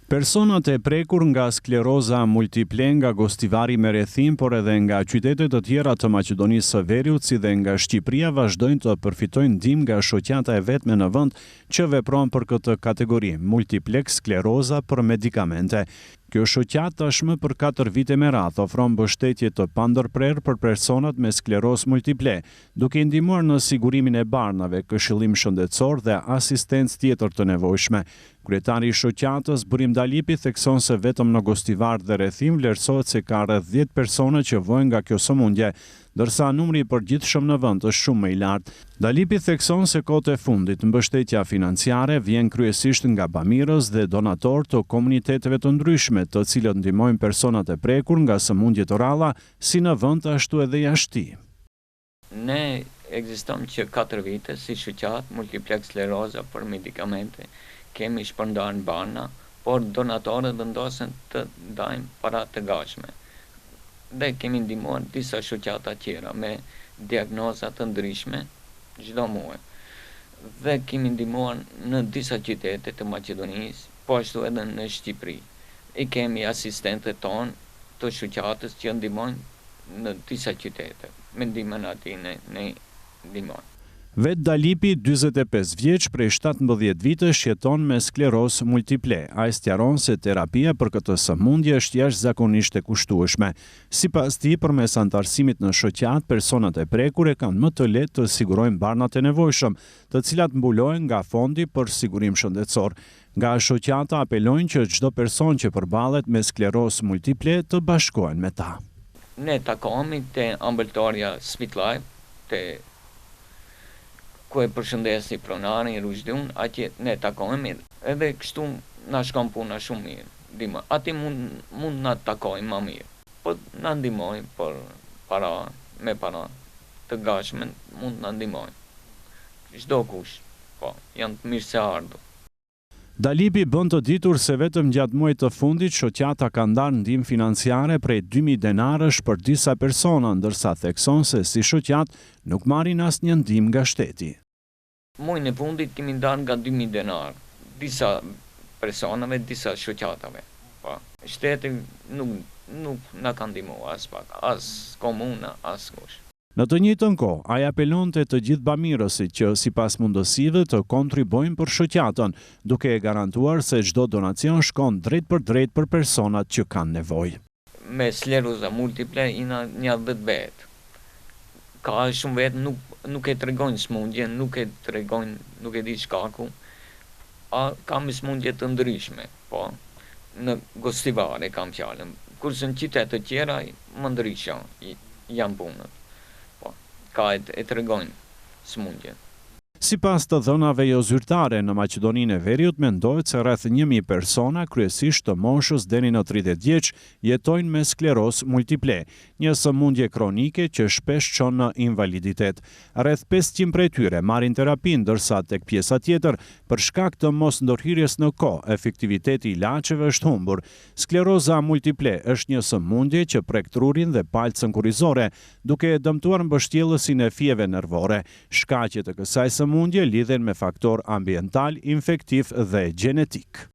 Personat e prekur nga skleroza multiple nga Gostivari me rrethim, por edhe nga qytetet të tjera të Maqedonisë së Veriut, si dhe nga Shqipëria, vazhdojnë të përfitojnë ndihmë nga shoqata e vetme në vend që vepron për këtë kategori, multiplex skleroza për medikamente. Kjo shoqat tashmë për 4 vite me radhë ofron mbështetje të pandërprerë për personat me sklerozë multiple, duke i ndihmuar në sigurimin e barnave, këshillim shëndetësor dhe asistencë tjetër të nevojshme. Kryetari i shoqatës Burim Dalipi thekson se vetëm në Gostivar dhe rrethim vlerësohet se ka rreth 10 persona që vojnë nga kjo sëmundje, ndërsa numri i përgjithshëm në vend është shumë më i lartë. Dalipi thekson se kohët e fundit mbështetja financiare vjen kryesisht nga bamirës dhe donatorë të komuniteteve të ndryshme, të cilët ndihmojnë personat e prekur nga sëmundje të rralla, si në vend ashtu edhe jashtë. Ne ekzistojmë që 4 vite si shoqat multiplex skleroza për medikamente. Kemi shpërndarë barna, por donatorët vendosen të dajnë para të gatshme. Dhe kemi ndihmuar disa shoqata tjera me diagnoza të ndryshme çdo muaj. Dhe kemi ndihmuar në disa qytete të Maqedonisë, po ashtu edhe në Shqipëri. I kemi asistentët tonë të shoqatës që ndihmojnë në disa qytete. Me ndihmën atij ne ndihmojmë. Vet Dalipi, 45 vjeç, prej 17 vitesh jeton me sklerozë multiple. Ai sqaron se terapia për këtë sëmundje është jashtëzakonisht e kushtueshme. Sipas tij, përmes antarësimit në shoqat, personat e prekur e kanë më të lehtë të sigurojnë barnat e nevojshëm, të cilat mbulohen nga fondi për sigurim shëndetësor. Nga shoqata apelojnë që çdo person që përballet me sklerozë multiple të bashkohen me ta. Ne takohemi te ambulatoria Spitlife, te ku e përshëndesi pronarin Rushdun, atje ne takohemi edhe kështu na shkon puna shumë mirë. Ati mund na takojnë më mirë, po na ndihmojnë për me para të gatshme mund na ndihmojnë. Çdo kush, po, janë të mirë se ardhur. Dalipi bën të ditur se vetëm gjatë muajit të fundit shoqata ka ndarë ndihmë financiare prej 2.000 denarësh për disa persona, ndërsa thekson se si shoqat nuk marrin asnjë ndihmë nga shteti. Muajin e fundit kemi ndarë nga 2.000 denarë, disa personave, disa shoqatave. Po, shteti nuk na ka ndihmuar as pak, as komuna, as kush. Në të njëjtën kohë, ai apelonte të gjithë bamirësit që sipas mundësive të kontribojnë për shoqatën, duke e garantuar se çdo donacion shkon drejt për personat që kanë nevojë. Me skleroza multiple një vet. Ka shumë vetë nuk e tregojnë sëmundjen, nuk e di shkaku, kam sëmundje të ndryshme, po, në Gostivare kam fjalën, kurse në qytete të tjera më ndryshe janë punët. Ka e tregojnë sëmundjen. Sipas të dhënave jo zyrtare në Maqedoninë e Veriut, mendohet se rreth 1.000 persona, kryesisht të moshës deri në 30 vjeç, jetojnë me sklerozë multiple, një sëmundje kronike që shpesh çon në invaliditet. Rreth 500 prej tyre marrin terapi, ndërsa tek pjesa tjetër, për shkak të mos ndërhyrjes në kohë, efektiviteti i ilaçeve është humbur. Skleroza multiple është një sëmundje që prek trurin dhe palcën kurrizore, duke e dëmtuar mbështjellësin e fijeve nervore. Shkaqet e kësaj sëmundje lidhen me faktor ambiental, infektiv dhe gjenetik.